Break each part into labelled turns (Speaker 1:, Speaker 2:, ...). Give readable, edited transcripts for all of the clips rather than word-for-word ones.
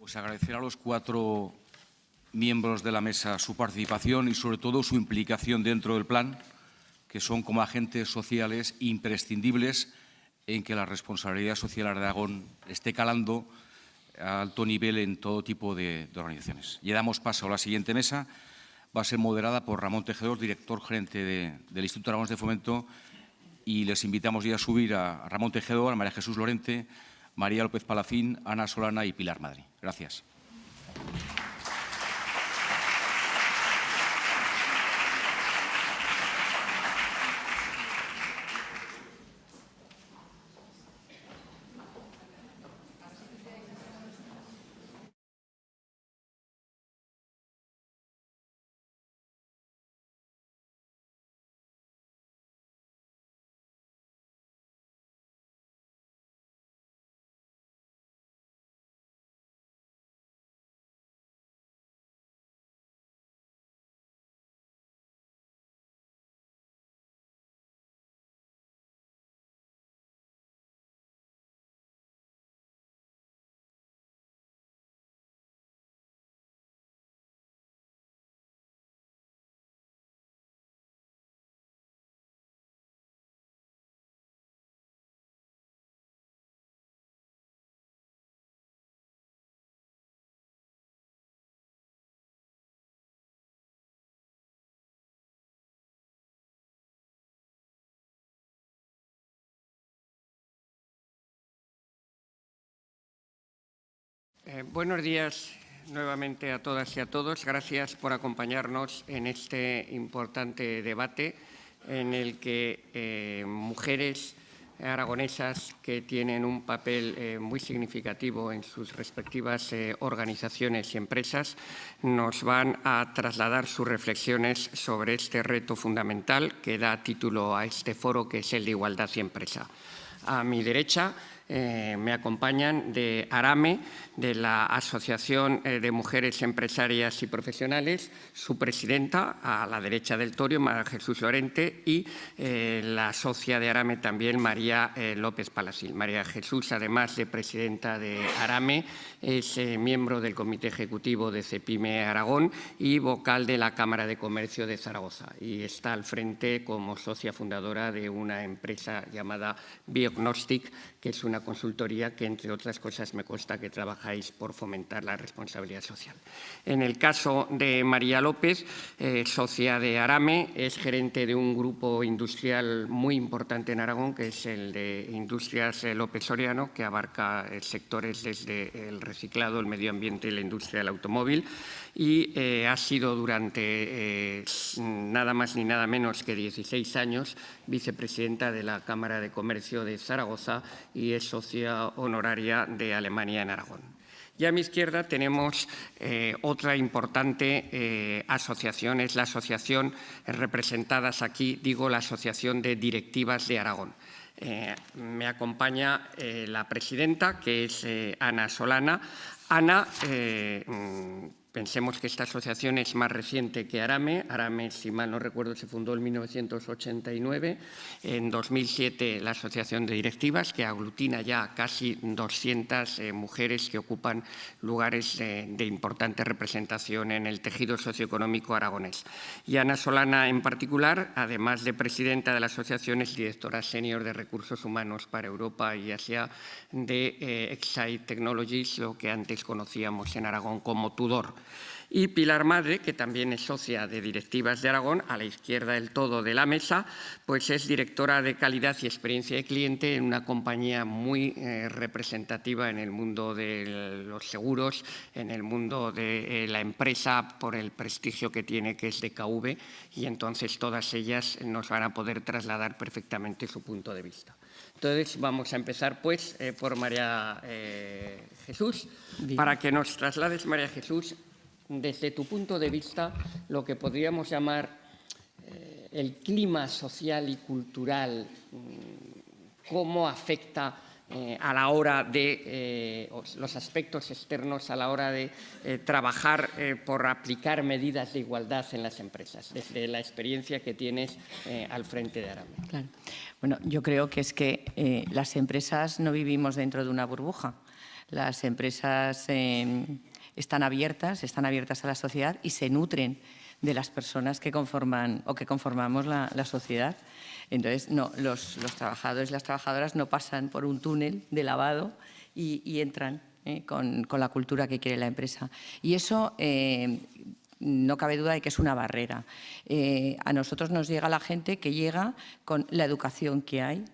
Speaker 1: Pues agradecer a los 4 miembros de la mesa su participación y, sobre todo, su implicación dentro del plan, que son como agentes sociales imprescindibles en que la responsabilidad social de Aragón esté calando a alto nivel en todo tipo de organizaciones. Ya damos paso a la siguiente mesa. Va a ser moderada por Ramón Tejedor, director gerente del Instituto Aragonés de Fomento, y les invitamos ya a subir a Ramón Tejedor, a María Jesús Lorente, María López Palacín, Ana Solana y Pilar Madrid. Gracias.
Speaker 2: Buenos días nuevamente a todas y a todos. Gracias por acompañarnos en este importante debate en el que mujeres aragonesas que tienen un papel muy significativo en sus respectivas organizaciones y empresas nos van a trasladar sus reflexiones sobre este reto fundamental que da título a este foro, que es el de igualdad y empresa. A mi derecha me acompañan de ARAME, de la Asociación de Mujeres Empresarias y Profesionales, su presidenta, a la derecha del torio, María Jesús Lorente, y la socia de ARAME también, María López Palacín. María Jesús, además de presidenta de ARAME, es miembro del Comité Ejecutivo de CEPIME Aragón y vocal de la Cámara de Comercio de Zaragoza. Y está al frente como socia fundadora de una empresa llamada Biognostic, que es una consultoría que, entre otras cosas, me consta que trabajáis por fomentar la responsabilidad social. En el caso de María López, socia de ARAME, es gerente de un grupo industrial muy importante en Aragón, que es el de Industrias López Soriano, que abarca sectores desde el reciclado, el medio ambiente y la industria del automóvil, y ha sido durante nada más ni nada menos que 16 años vicepresidenta de la Cámara de Comercio de Zaragoza y es socia honoraria de Alemania en Aragón. Y a mi izquierda tenemos otra importante asociación, es la asociación representadas aquí, digo, la Asociación de Directivas de Aragón. Me acompaña la presidenta, que es Ana Solana. Ana, pensemos que esta asociación es más reciente que ARAME. ARAME, si mal no recuerdo, se fundó en 1989. En 2007 la Asociación de Directivas, que aglutina ya casi 200 mujeres que ocupan lugares de importante representación en el tejido socioeconómico aragonés. Y Ana Solana, en particular, además de presidenta de la asociación, es directora senior de Recursos Humanos para Europa y Asia de Excite Technologies, lo que antes conocíamos en Aragón como Tudor. Y Pilar Madre, que también es socia de Directivas de Aragón, a la izquierda del todo de la mesa, pues es directora de calidad y experiencia de cliente en una compañía muy representativa en el mundo de los seguros, en el mundo de la empresa, por el prestigio que tiene, que es DKV, y entonces todas ellas nos van a poder trasladar perfectamente su punto de vista. Entonces, vamos a empezar, pues, por María Jesús, para que nos traslades, María Jesús, desde tu punto de vista, lo que podríamos llamar el clima social y cultural, cómo afecta a la hora de los aspectos externos a la hora de trabajar por aplicar medidas de igualdad en las empresas, desde la experiencia que tienes al frente de ARAME.
Speaker 3: Claro. Bueno, yo creo que es que las empresas no vivimos dentro de una burbuja. Las empresas están abiertas a la sociedad y se nutren de las personas que conforman o que conformamos la sociedad. Entonces, no, los trabajadores y las trabajadoras no pasan por un túnel de lavado y entran con la cultura que quiere la empresa. Y eso no cabe duda de que es una barrera. A nosotros nos llega la gente que llega con la educación que hay,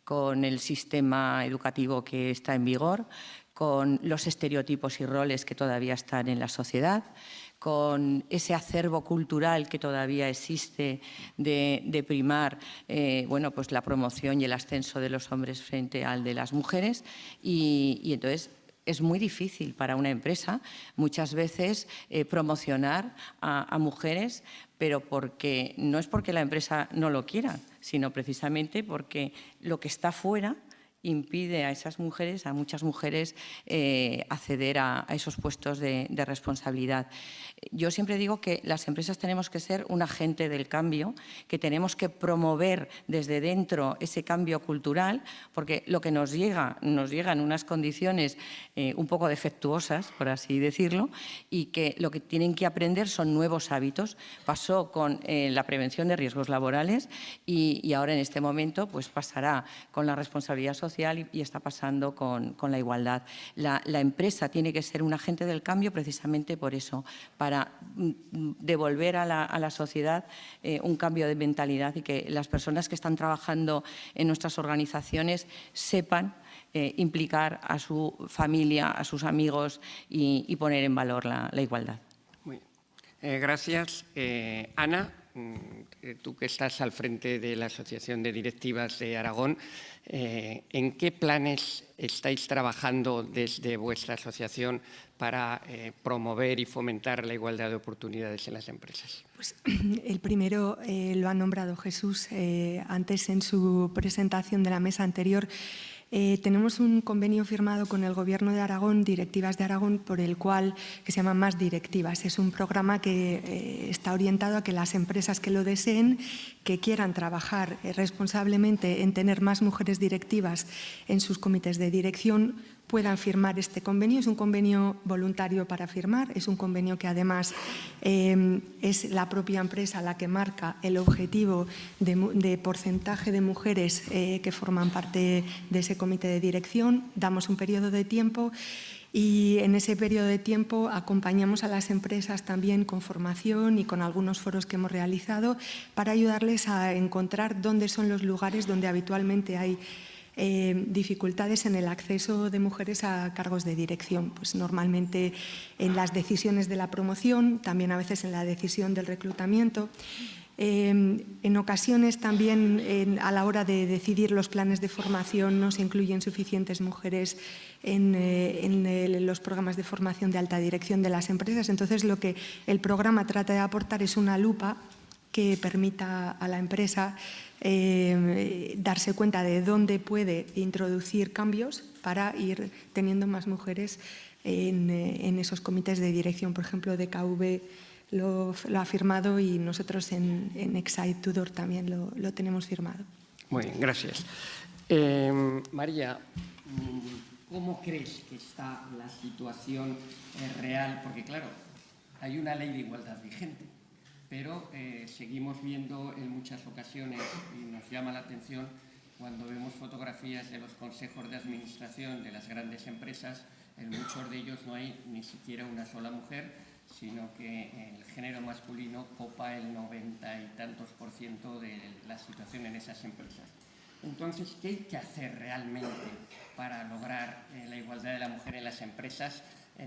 Speaker 3: con el sistema educativo que está en vigor, con los estereotipos y roles que todavía están en la sociedad, con ese acervo cultural que todavía existe de primar bueno, pues la promoción y el ascenso de los hombres frente al de las mujeres y entonces es muy difícil para una empresa muchas veces promocionar a mujeres, pero no es porque la empresa no lo quiera, sino precisamente porque lo que está fuera impide a esas mujeres, a muchas mujeres, acceder a esos puestos de responsabilidad. Yo siempre digo que las empresas tenemos que ser un agente del cambio, que tenemos que promover desde dentro ese cambio cultural, porque lo que nos llega en unas condiciones un poco defectuosas, por así decirlo, y que lo que tienen que aprender son nuevos hábitos. Pasó con la prevención de riesgos laborales y ahora en este momento pues pasará con la responsabilidad social y está pasando con la igualdad. La empresa tiene que ser un agente del cambio precisamente por eso, para devolver a la sociedad un cambio de mentalidad y que las personas que están trabajando en nuestras organizaciones sepan implicar a su familia, a sus amigos y poner en valor la igualdad.
Speaker 2: Muy bien. Gracias. Ana, tú que estás al frente de la Asociación de Directivas de Aragón, ¿en qué planes estáis trabajando desde vuestra asociación para promover y fomentar la igualdad de oportunidades en las empresas?
Speaker 4: Pues, el primero lo ha nombrado Jesús antes en su presentación de la mesa anterior. Tenemos un convenio firmado con el Gobierno de Aragón, Directivas de Aragón, por el cual, que se llama Más Directivas. Es un programa que está orientado a que las empresas que lo deseen, que quieran trabajar responsablemente en tener más mujeres directivas en sus comités de dirección, puedan firmar este convenio. Es un convenio voluntario para firmar, es un convenio que además es la propia empresa la que marca el objetivo de porcentaje de mujeres que forman parte de ese comité de dirección. Damos un periodo de tiempo y en ese periodo de tiempo acompañamos a las empresas también con formación y con algunos foros que hemos realizado para ayudarles a encontrar dónde son los lugares donde habitualmente hay dificultades en el acceso de mujeres a cargos de dirección, pues normalmente en las decisiones de la promoción, también a veces en la decisión del reclutamiento. En ocasiones también a la hora de decidir los planes de formación no se incluyen suficientes mujeres en los programas de formación de alta dirección de las empresas. Entonces, lo que el programa trata de aportar es una lupa que permita a la empresa darse cuenta de dónde puede introducir cambios para ir teniendo más mujeres en esos comités de dirección. Por ejemplo, DKV lo ha firmado y nosotros en Excite Tudor también lo tenemos firmado.
Speaker 2: Muy bien, gracias. María, ¿cómo crees que está la situación real? Porque, claro, hay una ley de igualdad vigente, pero seguimos viendo en muchas ocasiones, y nos llama la atención cuando vemos fotografías de los consejos de administración de las grandes empresas, en muchos de ellos no hay ni siquiera una sola mujer, sino que el género masculino copa el 90 y tantos % de la situación en esas empresas. Entonces, ¿qué hay que hacer realmente para lograr la igualdad de la mujer en las empresas,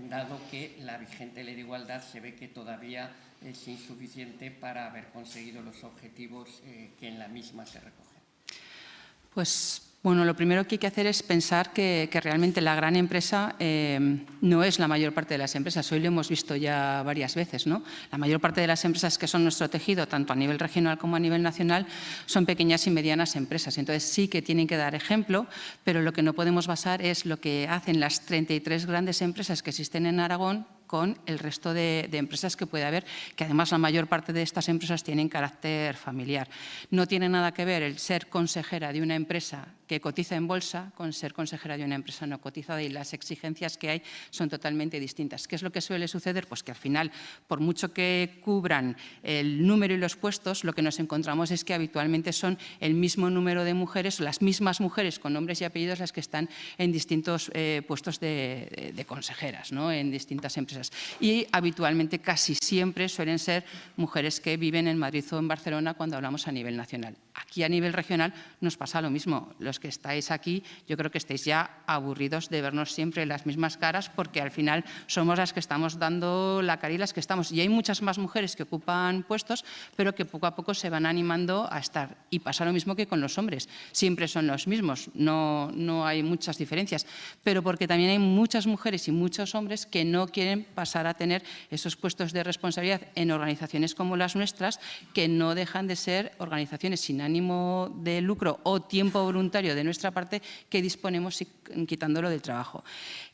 Speaker 2: dado que la vigente ley de igualdad se ve que todavía es insuficiente para haber conseguido los objetivos que en la misma se recogen?
Speaker 5: Pues bueno, lo primero que hay que hacer es pensar que realmente la gran empresa no es la mayor parte de las empresas. Hoy lo hemos visto ya varias veces, ¿no? La mayor parte de las empresas que son nuestro tejido, tanto a nivel regional como a nivel nacional, son pequeñas y medianas empresas. Entonces sí que tienen que dar ejemplo, pero lo que no podemos basar es lo que hacen las 33 grandes empresas que existen en Aragón con el resto de empresas que puede haber, que además la mayor parte de estas empresas tienen carácter familiar. No tiene nada que ver el ser consejera de una empresa que cotiza en bolsa con ser consejera de una empresa no cotizada, y las exigencias que hay son totalmente distintas. ¿Qué es lo que suele suceder? Pues que al final, por mucho que cubran el número y los puestos, lo que nos encontramos es que habitualmente son el mismo número de mujeres, las mismas mujeres con nombres y apellidos las que están en distintos puestos de consejeras, ¿no?, en distintas empresas. Y habitualmente casi siempre suelen ser mujeres que viven en Madrid o en Barcelona cuando hablamos a nivel nacional. Aquí a nivel regional nos pasa lo mismo. Los que estáis aquí, yo creo que estáis ya aburridos de vernos siempre las mismas caras, porque al final somos las que estamos dando la cara y las que estamos. Y hay muchas más mujeres que ocupan puestos, pero que poco a poco se van animando a estar. Y pasa lo mismo que con los hombres. Siempre son los mismos, no hay muchas diferencias, pero porque también hay muchas mujeres y muchos hombres que no quieren pasar a tener esos puestos de responsabilidad en organizaciones como las nuestras, que no dejan de ser organizaciones sin ánimo de lucro o tiempo voluntario de nuestra parte que disponemos quitándolo del trabajo.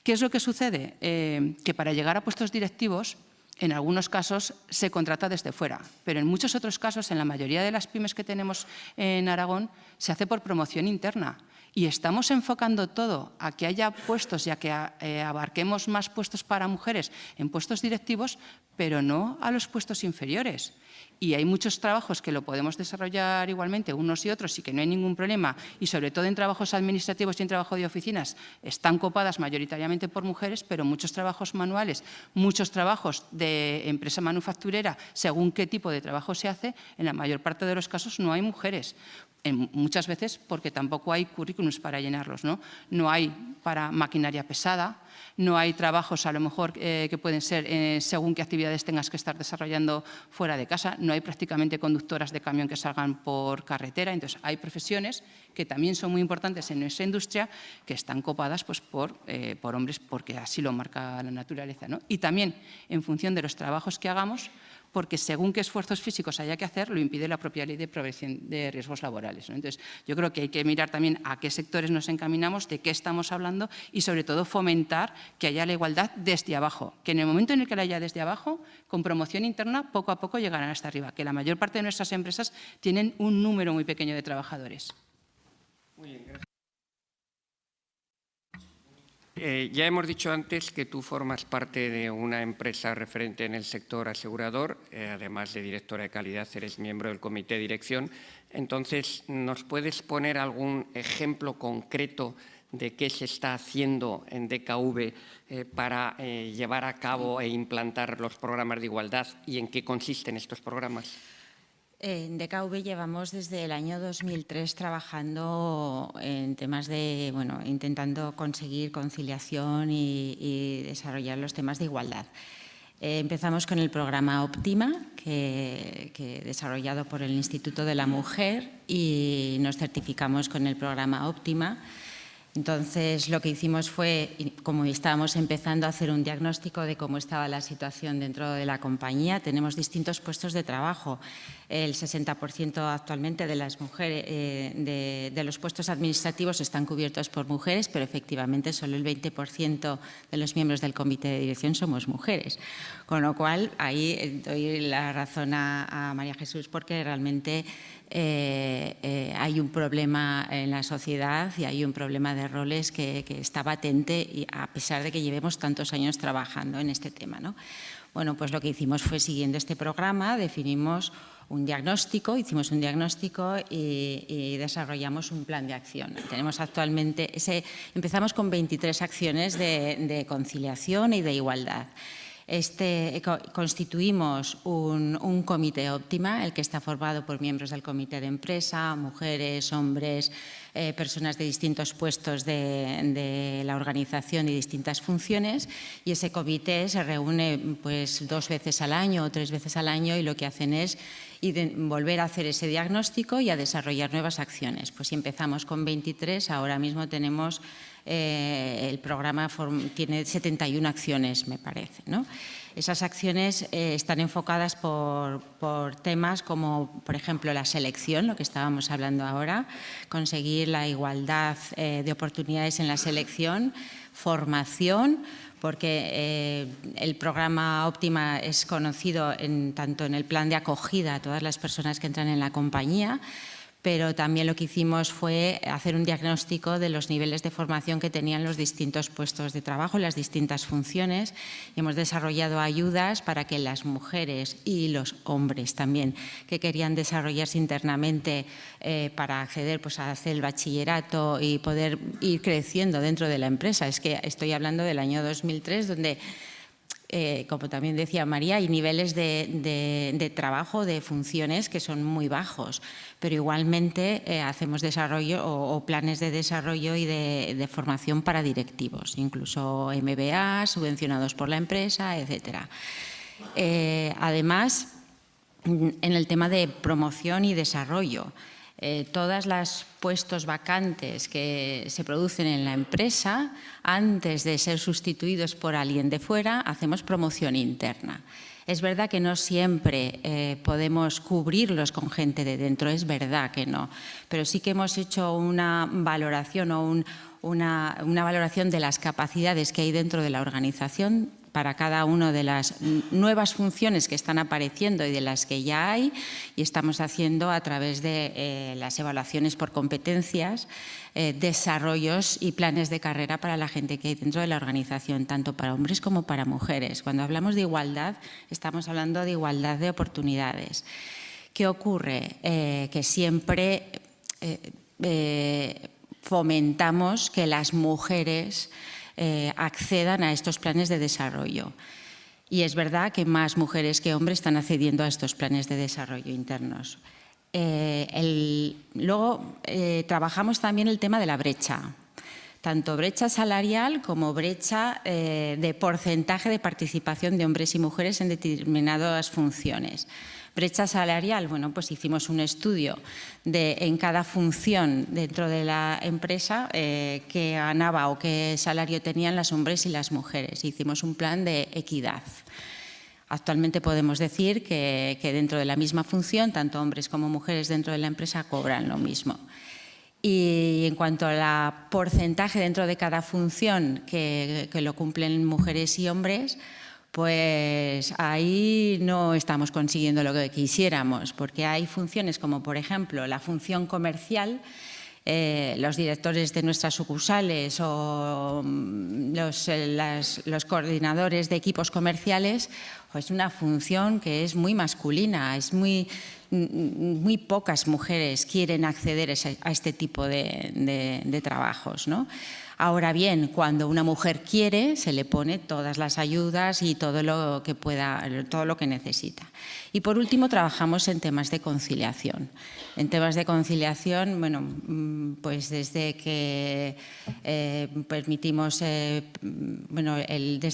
Speaker 5: ¿Qué es lo que sucede? Que para llegar a puestos directivos, en algunos casos se contrata desde fuera, pero en muchos otros casos, en la mayoría de las pymes que tenemos en Aragón, se hace por promoción interna. Y estamos enfocando todo a que haya puestos y a que abarquemos más puestos para mujeres en puestos directivos, pero no a los puestos inferiores. Y hay muchos trabajos que lo podemos desarrollar igualmente unos y otros y que no hay ningún problema, y sobre todo en trabajos administrativos y en trabajo de oficinas están copadas mayoritariamente por mujeres, pero muchos trabajos manuales, muchos trabajos de empresa manufacturera, según qué tipo de trabajo se hace, en la mayor parte de los casos no hay mujeres. Muchas veces porque tampoco hay currículums para llenarlos, ¿no? No hay para maquinaria pesada, no hay trabajos a lo mejor que pueden ser según qué actividades tengas que estar desarrollando fuera de casa, no hay prácticamente conductoras de camión que salgan por carretera. Entonces hay profesiones que también son muy importantes en nuestra industria que están copadas pues, por hombres, porque así lo marca la naturaleza, ¿no? Y también en función de los trabajos que hagamos, porque según qué esfuerzos físicos haya que hacer, lo impide la propia ley de prevención de riesgos laborales, ¿no? Entonces, yo creo que hay que mirar también a qué sectores nos encaminamos, de qué estamos hablando y, sobre todo, fomentar que haya la igualdad desde abajo, que en el momento en el que la haya desde abajo, con promoción interna, poco a poco llegarán hasta arriba, que la mayor parte de nuestras empresas tienen un número muy pequeño de trabajadores.
Speaker 2: Muy bien, gracias. Ya hemos dicho antes que tú formas parte de una empresa referente en el sector asegurador, además de directora de calidad, eres miembro del comité de dirección. Entonces, ¿nos puedes poner algún ejemplo concreto de qué se está haciendo en DKV para llevar a cabo e implantar los programas de igualdad y en qué consisten estos programas?
Speaker 6: En DKV llevamos desde el año 2003 trabajando en temas de, bueno, intentando conseguir conciliación y desarrollar los temas de igualdad. Empezamos con el programa Óptima, que desarrollado por el Instituto de la Mujer, y nos certificamos con el programa Óptima. Entonces, lo que hicimos fue, como estábamos empezando a hacer un diagnóstico de cómo estaba la situación dentro de la compañía, tenemos distintos puestos de trabajo. El 60% actualmente de las mujeres, de los puestos administrativos están cubiertos por mujeres, pero efectivamente solo el 20% de los miembros del comité de dirección somos mujeres. Con lo cual, ahí doy la razón a María Jesús, porque realmente hay un problema en la sociedad y hay un problema de roles que está patente, y a pesar de que llevemos tantos años trabajando en este tema, ¿no? Bueno, pues lo que hicimos fue, siguiendo este programa, definimos un diagnóstico, hicimos un diagnóstico y desarrollamos un plan de acción. Tenemos actualmente, empezamos con 23 acciones de conciliación y de igualdad. Constituimos un comité Óptima, el que está formado por miembros del comité de empresa, mujeres, hombres, personas de distintos puestos de la organización y distintas funciones, y ese comité se reúne pues 2 veces al año o 3 veces al año, y lo que hacen es volver a hacer ese diagnóstico y a desarrollar nuevas acciones. Pues si empezamos con 23, ahora mismo tenemos el programa tiene 71 acciones, me parece, ¿no? Esas acciones están enfocadas por temas como, por ejemplo, la selección, lo que estábamos hablando ahora, conseguir la igualdad de oportunidades en la selección, formación, porque el programa Óptima es conocido tanto en el plan de acogida a todas las personas que entran en la compañía, pero también lo que hicimos fue hacer un diagnóstico de los niveles de formación que tenían los distintos puestos de trabajo, las distintas funciones, y hemos desarrollado ayudas para que las mujeres y los hombres también que querían desarrollarse internamente para acceder pues, a hacer el bachillerato y poder ir creciendo dentro de la empresa. Es que estoy hablando del año 2003, donde como también decía María, hay niveles de trabajo, de funciones que son muy bajos, pero igualmente hacemos desarrollo o planes de desarrollo y de formación para directivos, incluso MBA, subvencionados por la empresa, etc. Además, en el tema de promoción y desarrollo, todos los puestos vacantes que se producen en la empresa, antes de ser sustituidos por alguien de fuera, hacemos promoción interna. Es verdad que no siempre podemos cubrirlos con gente de dentro, es verdad que no, pero sí que hemos hecho una valoración o una valoración de las capacidades que hay dentro de la organización para cada una de las nuevas funciones que están apareciendo y de las que ya hay, y estamos haciendo a través de las evaluaciones por competencias, desarrollos y planes de carrera para la gente que hay dentro de la organización, tanto para hombres como para mujeres. Cuando hablamos de igualdad, estamos hablando de igualdad de oportunidades. ¿Qué ocurre? Que siempre fomentamos que las mujeres accedan a estos planes de desarrollo. Y es verdad que más mujeres que hombres están accediendo a estos planes de desarrollo internos. Luego, trabajamos también el tema de la brecha, tanto brecha salarial como brecha de porcentaje de participación de hombres y mujeres en determinadas funciones. Brecha salarial, bueno, pues hicimos un estudio en cada función dentro de la empresa qué ganaba o qué salario tenían los hombres y las mujeres. Hicimos un plan de equidad. Actualmente podemos decir que dentro de la misma función, tanto hombres como mujeres dentro de la empresa cobran lo mismo. Y en cuanto al porcentaje dentro de cada función que lo cumplen mujeres y hombres, pues ahí no estamos consiguiendo lo que quisiéramos, porque hay funciones como, por ejemplo, la función comercial. Los directores de nuestras sucursales o los coordinadores de equipos comerciales, es una función que es muy masculina, muy pocas mujeres quieren acceder a este tipo de trabajos, ¿no? Ahora bien, cuando una mujer quiere, se le pone todas las ayudas y todo lo que pueda, todo lo que necesita. Y por último, trabajamos en temas de conciliación. En temas de conciliación, bueno, pues desde que permitimos, desde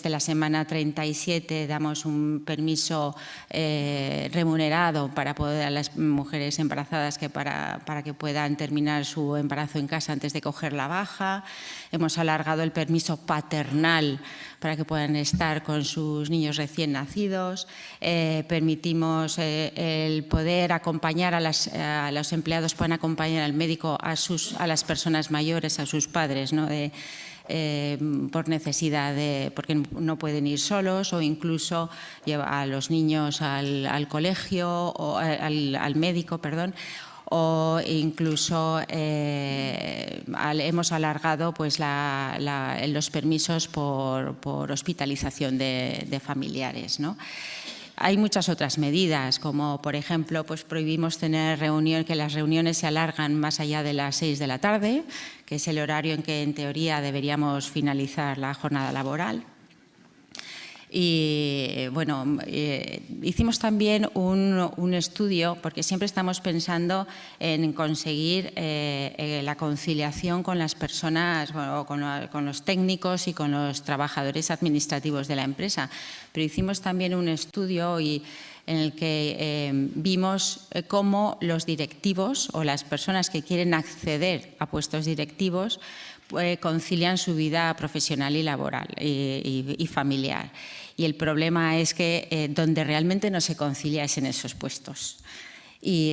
Speaker 6: la semana 37 damos un permiso remunerado para poder a las mujeres embarazadas para que puedan terminar su embarazo en casa antes de coger la baja. Hemos alargado el permiso paternal para que puedan estar con sus niños recién nacidos. Permitimos el poder acompañar a los empleados, puedan acompañar al médico a las personas mayores, a sus padres, ¿no? Por necesidad, porque no pueden ir solos, o incluso llevar a los niños al colegio o al médico, perdón. O incluso hemos alargado pues, los permisos por hospitalización de familiares, ¿no? Hay muchas otras medidas, como por ejemplo pues prohibimos tener que las reuniones se alargan más allá de las 6 de la tarde, que es el horario en que en teoría deberíamos finalizar la jornada laboral. Y bueno, hicimos también un estudio, porque siempre estamos pensando en conseguir la conciliación con las personas, o con los técnicos y con los trabajadores administrativos de la empresa. Pero hicimos también un estudio en el que vimos cómo los directivos o las personas que quieren acceder a puestos directivos concilian su vida profesional y laboral y familiar. Y el problema es que donde realmente no se concilia es en esos puestos. Y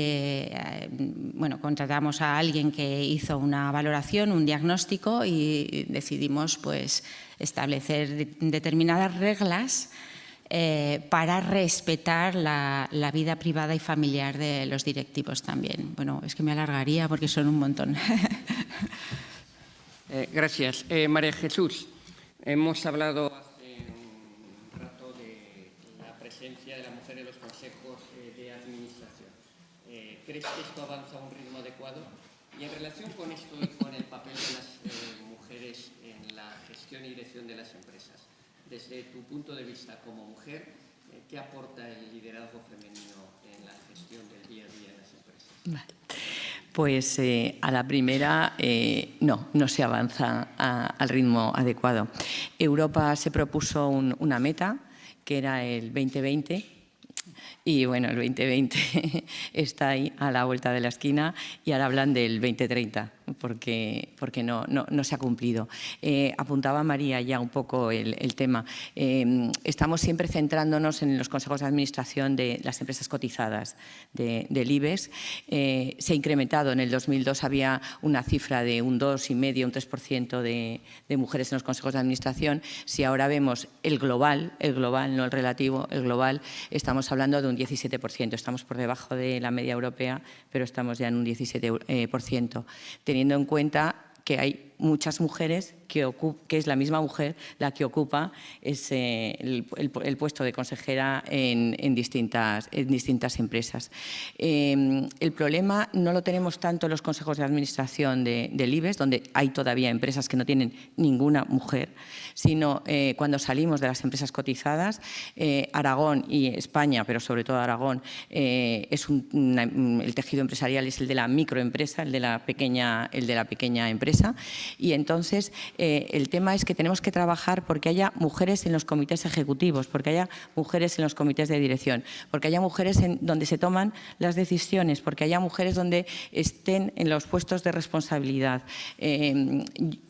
Speaker 6: bueno, contratamos a alguien que hizo una valoración, un diagnóstico, y decidimos pues establecer determinadas reglas para respetar la vida privada y familiar de los directivos también. Bueno, es que me alargaría porque son un montón.
Speaker 2: Gracias. María Jesús, hemos hablado hace un rato de la presencia de la mujer en los consejos de administración. ¿Crees que esto avanza a un ritmo adecuado? Y en relación con esto y con el papel de las mujeres en la gestión y dirección de las empresas, desde tu punto de vista como mujer, ¿qué aporta el liderazgo femenino en la gestión del día a día de las empresas?
Speaker 3: Vale. Pues a la primera no se avanza al ritmo adecuado. Europa se propuso una meta, que era el 2020, y bueno, el 2020 está ahí a la vuelta de la esquina y ahora hablan del 2030, porque no se ha cumplido. Apuntaba María ya un poco el tema. Estamos siempre centrándonos en los consejos de administración de las empresas cotizadas del IBEX. Se ha incrementado, en el 2002 había una cifra de un 2,5, un 3% de mujeres en los consejos de administración. Si ahora vemos el global, no el relativo, el global, estamos hablando de un 17%. Estamos por debajo de la media europea, pero estamos ya en un 17%. Teniendo en cuenta que hay muchas mujeres que es la misma mujer la que ocupa el puesto de consejera en distintas empresas. El problema no lo tenemos tanto en los consejos de administración del IBEX, donde hay todavía empresas que no tienen ninguna mujer, sino cuando salimos de las empresas cotizadas. Aragón y España, pero sobre todo Aragón, el tejido empresarial es el de la microempresa, el de la pequeña empresa. Y entonces el tema es que tenemos que trabajar porque haya mujeres en los comités ejecutivos, porque haya mujeres en los comités de dirección, porque haya mujeres donde se toman las decisiones, porque haya mujeres donde estén en los puestos de responsabilidad.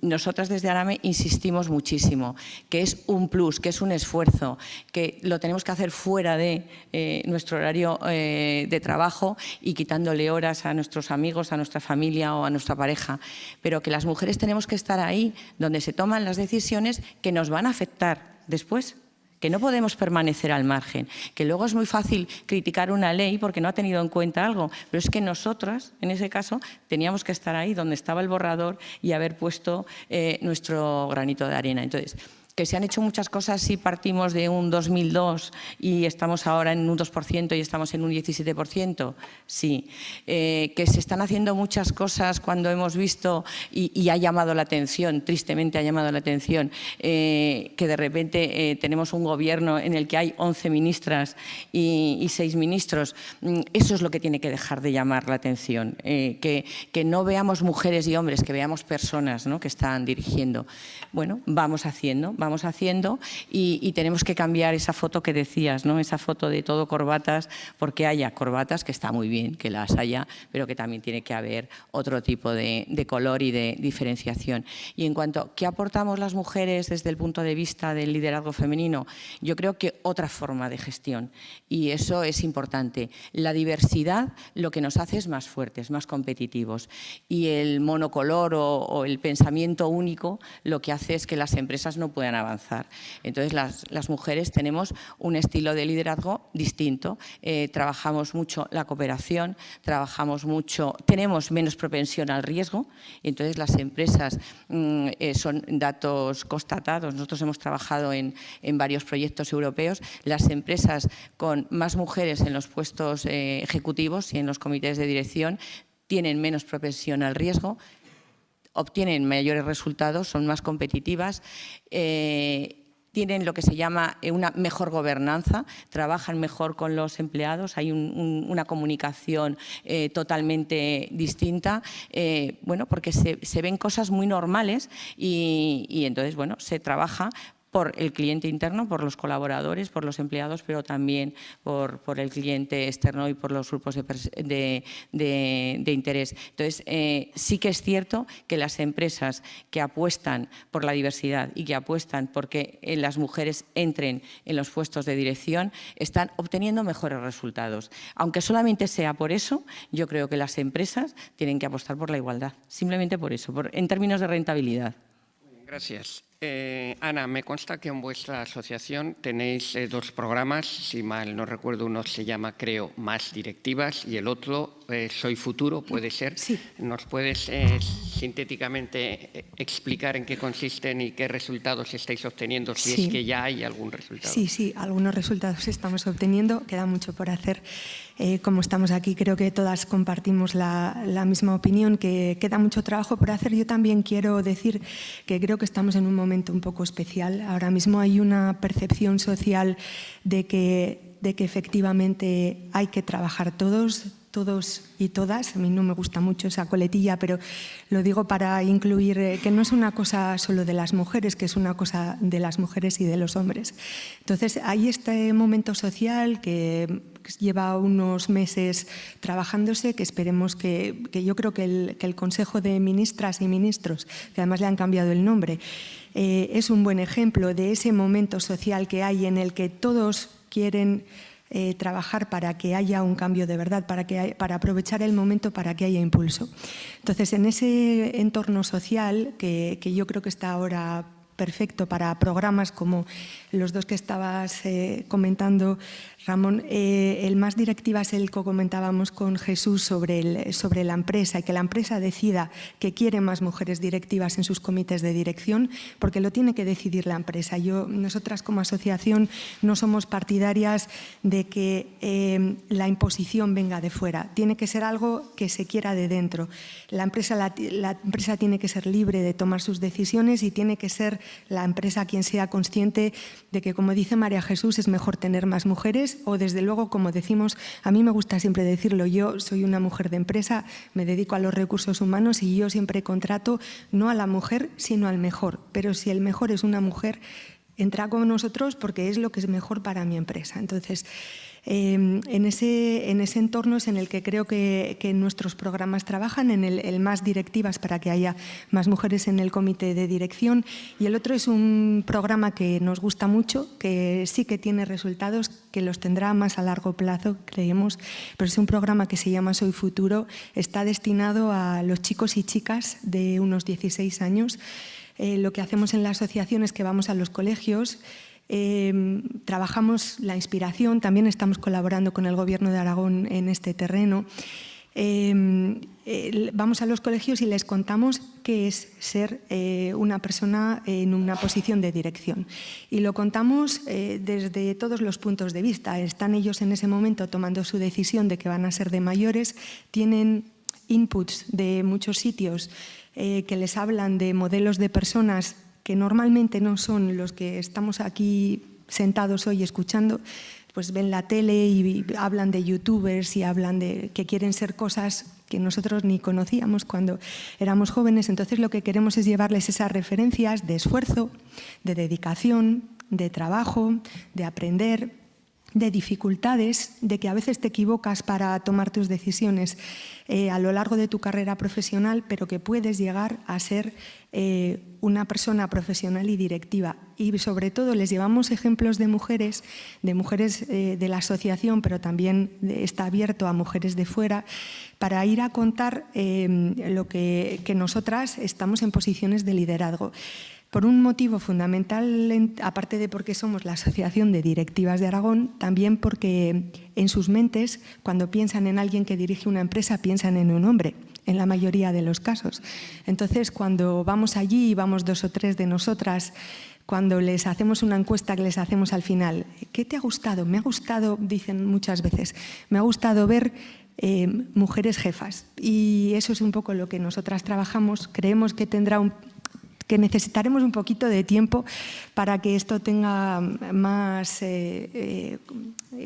Speaker 3: Nosotras desde ARAME insistimos muchísimo que es un plus, que es un esfuerzo, que lo tenemos que hacer fuera de nuestro horario de trabajo y quitándole horas a nuestros amigos, a nuestra familia o a nuestra pareja, pero que las mujeres tenemos que estar ahí donde se toman las decisiones que nos van a afectar después, que no podemos permanecer al margen, que luego es muy fácil criticar una ley porque no ha tenido en cuenta algo, pero es que nosotras, en ese caso, teníamos que estar ahí donde estaba el borrador y haber puesto nuestro granito de arena. Entonces, que se han hecho muchas cosas si partimos de un 2002 y estamos ahora en un 2% y estamos en un 17%, sí. Que se están haciendo muchas cosas cuando hemos visto y ha llamado la atención, tristemente ha llamado la atención, que de repente tenemos un gobierno en el que hay 11 ministras y 6 ministros. Eso es lo que tiene que dejar de llamar la atención, que no veamos mujeres y hombres, que veamos personas, ¿no?, que están dirigiendo. Bueno, vamos haciendo y tenemos que cambiar esa foto que decías, ¿no?, esa foto de todo corbatas, porque haya corbatas, que está muy bien que las haya, pero que también tiene que haber otro tipo de color y de diferenciación. Y en cuanto a qué aportamos las mujeres desde el punto de vista del liderazgo femenino, yo creo que otra forma de gestión, y eso es importante. La diversidad lo que nos hace es más fuertes, más competitivos, y el monocolor o el pensamiento único lo que hace es que las empresas no puedan avanzar. Entonces, las mujeres tenemos un estilo de liderazgo distinto. Trabajamos mucho la cooperación, tenemos menos propensión al riesgo, y entonces las empresas son datos constatados. Nosotros hemos trabajado en varios proyectos europeos. Las empresas con más mujeres en los puestos ejecutivos y en los comités de dirección tienen menos propensión al riesgo, obtienen mayores resultados, son más competitivas, tienen lo que se llama una mejor gobernanza, trabajan mejor con los empleados, hay una comunicación totalmente distinta, bueno, porque se ven cosas muy normales y entonces, bueno, se trabaja por el cliente interno, por los colaboradores, por los empleados, pero también por el cliente externo y por los grupos de interés. Entonces, sí que es cierto que las empresas que apuestan por la diversidad y que apuestan porque las mujeres entren en los puestos de dirección están obteniendo mejores resultados. Aunque solamente sea por eso, yo creo que las empresas tienen que apostar por la igualdad, simplemente por eso, en términos de rentabilidad.
Speaker 2: Gracias. Ana, me consta que en vuestra asociación tenéis dos programas, si mal no recuerdo, uno se llama, creo, Más Directivas y el otro, Soy Futuro, ¿puede ser?
Speaker 4: Sí.
Speaker 2: ¿Nos puedes sintéticamente explicar en qué consisten y qué resultados estáis obteniendo, si
Speaker 4: Sí.
Speaker 2: es que ya hay algún resultado?
Speaker 4: Sí, algunos resultados estamos obteniendo, queda mucho por hacer. Como estamos aquí, creo que todas compartimos la misma opinión, que queda mucho trabajo por hacer. Yo también quiero decir que creo que estamos en un momento un poco especial. Ahora mismo hay una percepción social de que efectivamente hay que trabajar todos y todas. A mí no me gusta mucho esa coletilla, pero lo digo para incluir que no es una cosa solo de las mujeres, que es una cosa de las mujeres y de los hombres. Entonces, hay este momento social que lleva unos meses trabajándose, que esperemos que yo creo que el Consejo de Ministras y Ministros, que además le han cambiado el nombre, es un buen ejemplo de ese momento social que hay en el que todos quieren trabajar para que haya un cambio de verdad, para aprovechar el momento para que haya impulso. Entonces, en ese entorno social, que yo creo que está ahora perfecto para programas como los dos que estabas comentando, Ramón, el Más Directivas, el que comentábamos con Jesús sobre la empresa y que la empresa decida que quiere más mujeres directivas en sus comités de dirección, porque lo tiene que decidir la empresa. Nosotras como asociación no somos partidarias de que la imposición venga de fuera. Tiene que ser algo que se quiera de dentro. La empresa tiene que ser libre de tomar sus decisiones y tiene que ser la empresa quien sea consciente de que, como dice María Jesús, es mejor tener más mujeres o, desde luego, como decimos, a mí me gusta siempre decirlo, yo soy una mujer de empresa, me dedico a los recursos humanos y yo siempre contrato no a la mujer, sino al mejor. Pero si el mejor es una mujer, entra con nosotros porque es lo que es mejor para mi empresa. Entonces, en ese entorno es en el que creo que nuestros programas trabajan, en el Más Directivas, para que haya más mujeres en el comité de dirección, y el otro es un programa que nos gusta mucho, que sí que tiene resultados, que los tendrá más a largo plazo, creemos, pero es un programa que se llama Soy Futuro, está destinado a los chicos y chicas de unos 16 años. Lo que hacemos en la asociación es que vamos a los colegios, trabajamos la inspiración, también estamos colaborando con el Gobierno de Aragón en este terreno. Vamos a los colegios y les contamos qué es ser una persona en una posición de dirección. Y lo contamos desde todos los puntos de vista. Están ellos en ese momento tomando su decisión de que van a ser de mayores, tienen inputs de muchos sitios que les hablan de modelos de personas que normalmente no son los que estamos aquí sentados hoy escuchando, pues ven la tele y hablan de youtubers y hablan de que quieren ser cosas que nosotros ni conocíamos cuando éramos jóvenes. Entonces, lo que queremos es llevarles esas referencias de esfuerzo, de dedicación, de trabajo, de aprender, de dificultades, de que a veces te equivocas para tomar tus decisiones a lo largo de tu carrera profesional, pero que puedes llegar a ser una persona profesional y directiva. Y sobre todo les llevamos ejemplos de mujeres de la asociación, pero también está abierto a mujeres de fuera, para ir a contar lo que nosotras estamos en posiciones de liderazgo. Por un motivo fundamental, aparte de porque somos la Asociación de Directivas de Aragón, también porque en sus mentes, cuando piensan en alguien que dirige una empresa, piensan en un hombre, en la mayoría de los casos. Entonces, cuando vamos allí y vamos 2 o 3 de nosotras, cuando les hacemos una encuesta que les hacemos al final, ¿qué te ha gustado? Me ha gustado, dicen muchas veces, me ha gustado ver mujeres jefas. Y eso es un poco lo que nosotras trabajamos. Creemos que que necesitaremos un poquito de tiempo para que esto tenga más,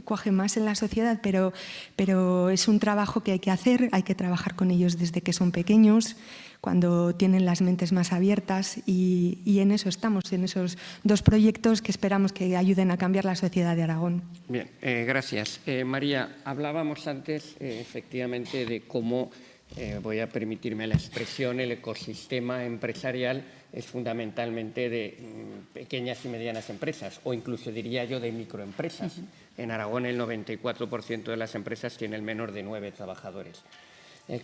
Speaker 4: cuaje más en la sociedad, pero es un trabajo que hay que hacer, hay que trabajar con ellos desde que son pequeños, cuando tienen las mentes más abiertas y en eso estamos, en esos 2 proyectos que esperamos que ayuden a cambiar la sociedad de Aragón.
Speaker 2: Bien, gracias. María, hablábamos antes efectivamente de cómo, voy a permitirme la expresión, el ecosistema empresarial es fundamentalmente de pequeñas y medianas empresas, o incluso diría yo de microempresas. En Aragón el 94% de las empresas tienen menos de 9 trabajadores.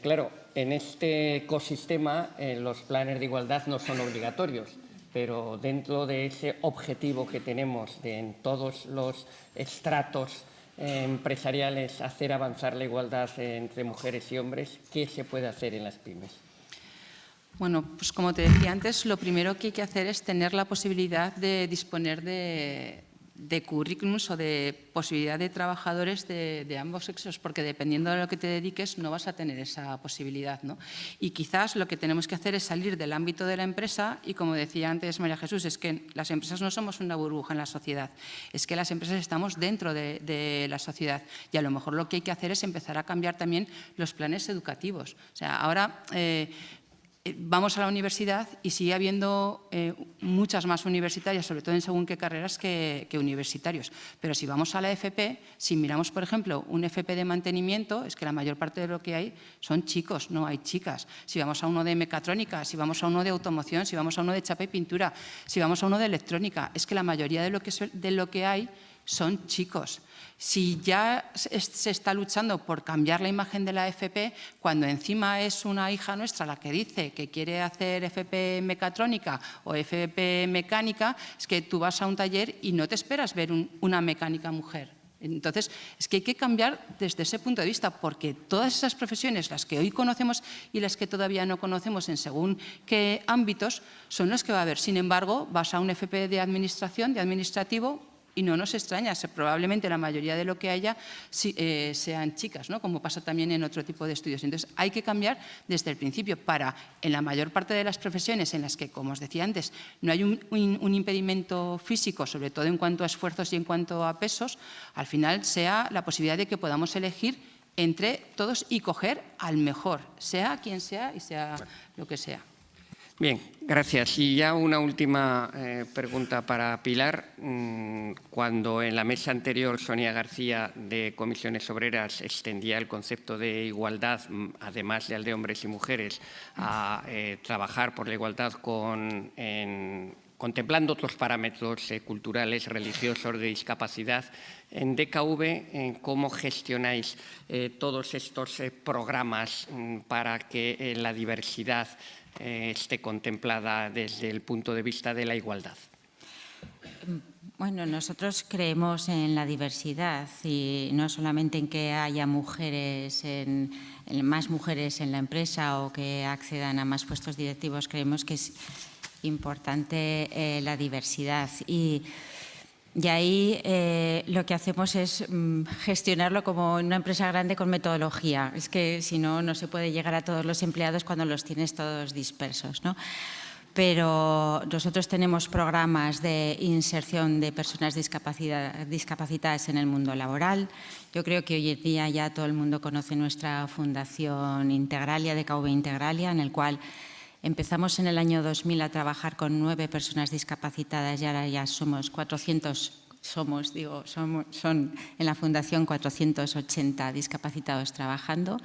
Speaker 2: Claro, en este ecosistema los planes de igualdad no son obligatorios, pero dentro de ese objetivo que tenemos de en todos los estratos empresariales hacer avanzar la igualdad entre mujeres y hombres, ¿qué se puede hacer en las pymes?
Speaker 5: Bueno, pues como te decía antes, lo primero que hay que hacer es tener la posibilidad de disponer de currículums o de posibilidad de trabajadores de ambos sexos, porque dependiendo de lo que te dediques no vas a tener esa posibilidad, ¿no? Y quizás lo que tenemos que hacer es salir del ámbito de la empresa y, como decía antes María Jesús, es que las empresas no somos una burbuja en la sociedad, es que las empresas estamos dentro de la sociedad y a lo mejor lo que hay que hacer es empezar a cambiar también los planes educativos. O sea, ahora vamos a la universidad y sigue habiendo muchas más universitarias, sobre todo en según qué carreras, que universitarios. Pero si vamos a la FP, si miramos, por ejemplo, un FP de mantenimiento, es que la mayor parte de lo que hay son chicos, no hay chicas. Si vamos a uno de mecatrónica, si vamos a uno de automoción, si vamos a uno de chapa y pintura, si vamos a uno de electrónica, es que la mayoría de lo que hay son chicos. Si ya se está luchando por cambiar la imagen de la FP, cuando encima es una hija nuestra la que dice que quiere hacer FP mecatrónica o FP mecánica, es que tú vas a un taller y no te esperas ver una mecánica mujer. Entonces, es que hay que cambiar desde ese punto de vista, porque todas esas profesiones, las que hoy conocemos y las que todavía no conocemos en según qué ámbitos, son las que va a haber. Sin embargo, vas a un FP de administración, de administrativo, y no nos extraña, probablemente la mayoría de lo que haya sean chicas, ¿no? Como pasa también en otro tipo de estudios. Entonces, hay que cambiar desde el principio para, en la mayor parte de las profesiones en las que, como os decía antes, no hay un impedimento físico, sobre todo en cuanto a esfuerzos y en cuanto a pesos, al final sea la posibilidad de que podamos elegir entre todos y coger al mejor, sea quien sea y sea lo que sea.
Speaker 2: Bien, gracias. Y ya una última pregunta para Pilar. Cuando en la mesa anterior Sonia García de Comisiones Obreras extendía el concepto de igualdad, además del de hombres y mujeres, a trabajar por la igualdad contemplando otros parámetros culturales, religiosos, de discapacidad, en DKV, ¿cómo gestionáis todos estos programas para que la diversidad esté contemplada desde el punto de vista de la igualdad?
Speaker 6: Bueno, nosotros creemos en la diversidad y no solamente en que haya mujeres, más mujeres en la empresa o que accedan a más puestos directivos. Creemos que es importante la diversidad y ahí lo que hacemos es gestionarlo como en una empresa grande con metodología. Es que si no, no se puede llegar a todos los empleados cuando los tienes todos dispersos, ¿no? Pero nosotros tenemos programas de inserción de personas discapacitadas en el mundo laboral. Yo creo que hoy en día ya todo el mundo conoce nuestra Fundación Integralia, DKV Integralia, en el cual empezamos en el año 2000 a trabajar con 9 personas discapacitadas y ahora ya somos 400, son en la Fundación 480 discapacitados trabajando.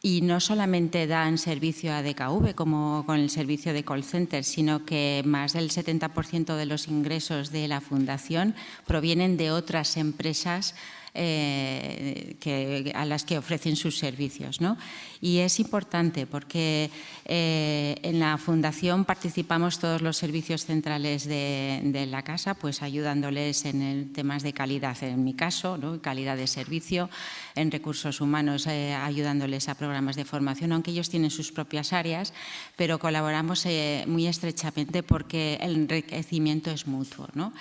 Speaker 6: Y no solamente dan servicio a DKV como con el servicio de call center, sino que más del 70% de los ingresos de la Fundación provienen de otras empresas a las que ofrecen sus servicios, ¿no? Y es importante porque en la Fundación participamos todos los servicios centrales de la casa, pues ayudándoles en temas de calidad, en mi caso, ¿no? Calidad de servicio, en recursos humanos, ayudándoles a programas de formación, aunque ellos tienen sus propias áreas, pero colaboramos muy estrechamente porque el enriquecimiento es mutuo, ¿no?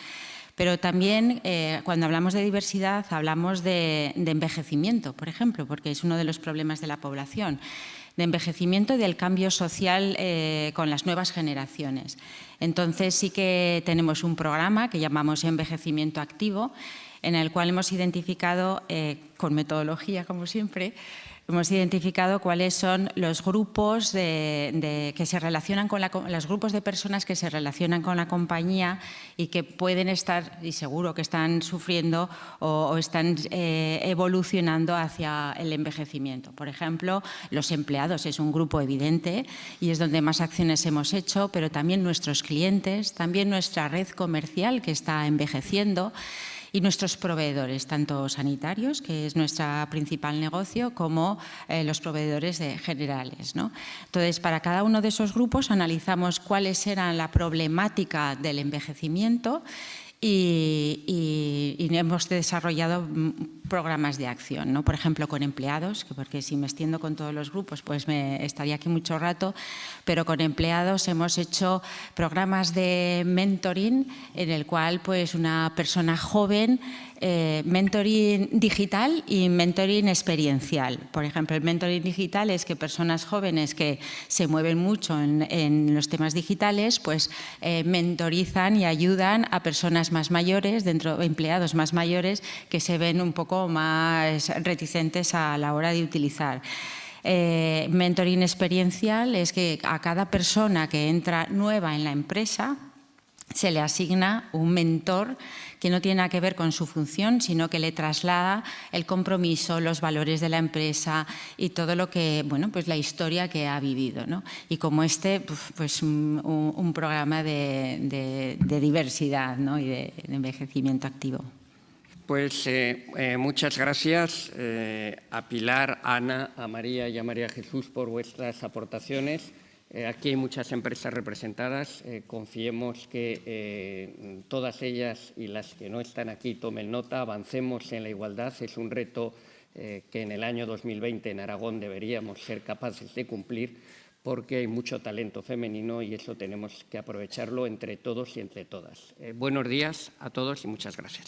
Speaker 6: Pero también, cuando hablamos de diversidad, hablamos de envejecimiento, por ejemplo, porque es uno de los problemas de la población. envejecimiento y del cambio social con las nuevas generaciones. Entonces sí que tenemos un programa que llamamos Envejecimiento Activo, en el cual hemos identificado, con metodología como siempre, hemos identificado cuáles son los grupos que se relacionan con los grupos de personas que se relacionan con la compañía y que pueden estar, y seguro que están sufriendo o están evolucionando hacia el envejecimiento. Por ejemplo, los empleados es un grupo evidente y es donde más acciones hemos hecho, pero también nuestros clientes, también nuestra red comercial que está envejeciendo, y nuestros proveedores, tanto sanitarios, que es nuestro principal negocio, como los proveedores generales, ¿no? Entonces, para cada uno de esos grupos analizamos cuáles eran la problemática del envejecimiento y hemos desarrollado programas de acción, ¿no? Por ejemplo, con empleados, porque si me extiendo con todos los grupos, pues me estaría aquí mucho rato, pero con empleados hemos hecho programas de mentoring en el cual pues una persona joven, mentoring digital y mentoring experiencial. Por ejemplo, el mentoring digital es que personas jóvenes que se mueven mucho en los temas digitales, pues mentorizan y ayudan a personas más mayores, empleados más mayores, que se ven un poco más reticentes a la hora de utilizar. Mentoring experiencial es que a cada persona que entra nueva en la empresa se le asigna un mentor que no tiene nada que ver con su función, sino que le traslada el compromiso, los valores de la empresa y todo lo que, bueno, pues la historia que ha vivido, ¿no? Y como pues un programa de diversidad, ¿no? Y de envejecimiento activo.
Speaker 2: Pues muchas gracias a Pilar, a Ana, a María y a María Jesús por vuestras aportaciones. Aquí hay muchas empresas representadas. Confiemos que todas ellas y las que no están aquí tomen nota. Avancemos en la igualdad. Es un reto que en el año 2020 en Aragón deberíamos ser capaces de cumplir, porque hay mucho talento femenino y eso tenemos que aprovecharlo entre todos y entre todas. Buenos días a todos y muchas gracias.